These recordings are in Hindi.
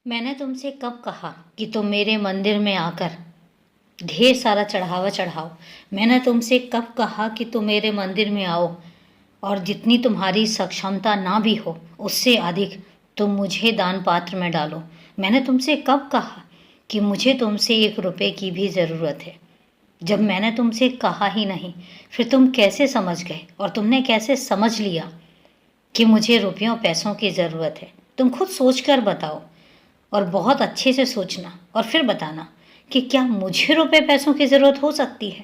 मैंने तुमसे कब कहा कि तुम मेरे मंदिर में आकर ढेर सारा चढ़ावा चढ़ाओ। मैंने तुमसे कब कहा कि तुम मेरे मंदिर में आओ और जितनी तुम्हारी सक्षमता ना भी हो उससे अधिक तुम मुझे दान पात्र में डालो। मैंने तुमसे कब कहा कि मुझे तुमसे 1 रुपए की भी ज़रूरत है। जब मैंने तुमसे कहा ही नहीं फिर तुम कैसे समझ गए और तुमने कैसे समझ लिया कि मुझे रुपयों पैसों की ज़रूरत है। तुम खुद सोच कर बताओ और बहुत अच्छे से सोचना और फिर बताना कि क्या मुझे रुपए पैसों की ज़रूरत हो सकती है।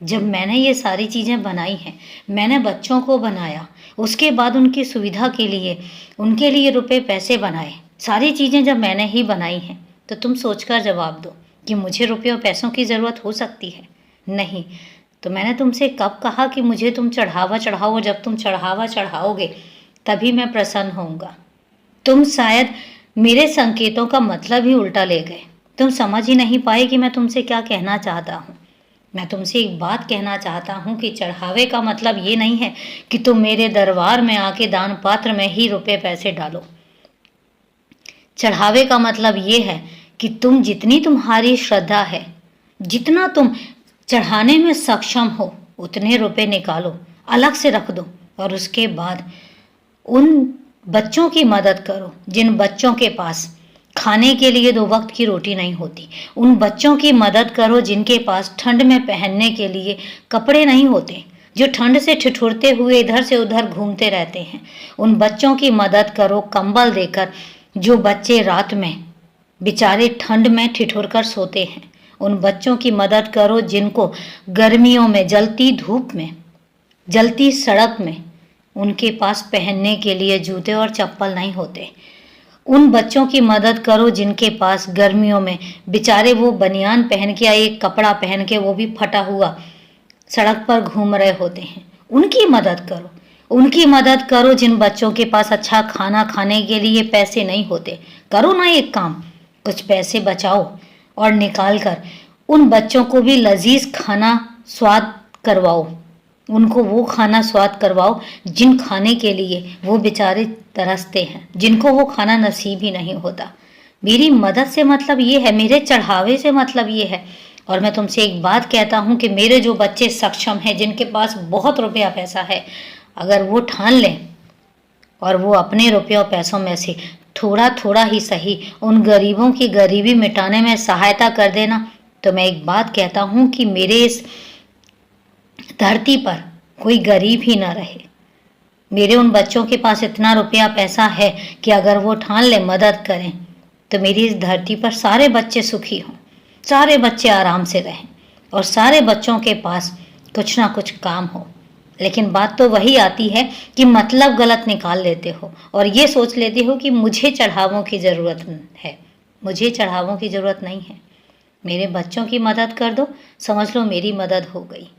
जब मैंने ये सारी चीज़ें बनाई हैं, मैंने बच्चों को बनाया, उसके बाद उनकी सुविधा के लिए उनके लिए रुपए पैसे बनाए, सारी चीज़ें जब मैंने ही बनाई हैं तो तुम सोचकर जवाब दो कि मुझे रुपयों पैसों की ज़रूरत हो सकती है। नहीं तो मैंने तुमसे कब कहा कि मुझे तुम चढ़ावा चढ़ाओ। जब तुम चढ़ावा चढ़ाओगे तभी मैं प्रसन्न होऊंगा। तुम शायद मेरे संकेतों का मतलब ही उल्टा ले गए। तुम समझ ही नहीं पाए कि मैं तुमसे क्या कहना चाहता हूँ। मैं तुमसे एक बात कहना चाहता हूँ कि चढ़ावे का मतलब ये नहीं है कि तुम मेरे दरबार में आके दान पात्र में ही रुपए पैसे डालो। चढ़ावे का मतलब ये है कि तुम जितनी तुम्हारी श्रद्धा है, जितना तुम चढ़ाने में सक्षम हो, उतने रुपए निकालो, अलग से रख दो और उसके बाद उन बच्चों की मदद करो जिन बच्चों के पास खाने के लिए 2 वक्त की रोटी नहीं होती। उन बच्चों की मदद करो जिनके पास ठंड में पहनने के लिए कपड़े नहीं होते, जो ठंड से ठिठुरते हुए इधर से उधर घूमते रहते हैं। उन बच्चों की मदद करो कंबल देकर, जो बच्चे रात में बेचारे ठंड में ठिठुर कर सोते हैं। उन बच्चों की मदद करो जिनको गर्मियों में जलती धूप में, जलती सड़क में उनके पास पहनने के लिए जूते और चप्पल नहीं होते। उन बच्चों की मदद करो जिनके पास गर्मियों में बेचारे वो बनियान पहन के या एक कपड़ा पहन के, वो भी फटा हुआ, सड़क पर घूम रहे होते हैं। उनकी मदद करो। उनकी मदद करो जिन बच्चों के पास अच्छा खाना खाने के लिए पैसे नहीं होते। करो ना एक काम, कुछ पैसे बचाओ और निकाल कर उन बच्चों को भी लजीज खाना स्वाद करवाओ। उनको वो खाना स्वाद करवाओ जिन खाने के लिए वो बेचारे तरसते हैं, जिनको वो खाना नसीब ही नहीं होता। मेरी मदद से मतलब ये है, मेरे चढ़ावे से मतलब ये है। और मैं तुमसे एक बात कहता हूँ कि मेरे जो बच्चे सक्षम हैं, जिनके पास बहुत रुपया पैसा है, अगर वो ठान लें और वो अपने रुपयों पैसों में से थोड़ा थोड़ा ही सही उन गरीबों की गरीबी मिटाने में सहायता कर देना, तो मैं एक बात कहता हूँ कि मेरे इस धरती पर कोई गरीब ही ना रहे। मेरे उन बच्चों के पास इतना रुपया पैसा है कि अगर वो ठान ले मदद करें तो मेरी इस धरती पर सारे बच्चे सुखी हों, सारे बच्चे आराम से रहें और सारे बच्चों के पास कुछ ना कुछ काम हो। लेकिन बात तो वही आती है कि मतलब गलत निकाल लेते हो और ये सोच लेते हो कि मुझे चढ़ावों की ज़रूरत है। मुझे चढ़ावों की ज़रूरत नहीं है। मेरे बच्चों की मदद कर दो, समझ लो मेरी मदद हो गई।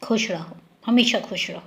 खुश रहो, हमेशा खुश रहो।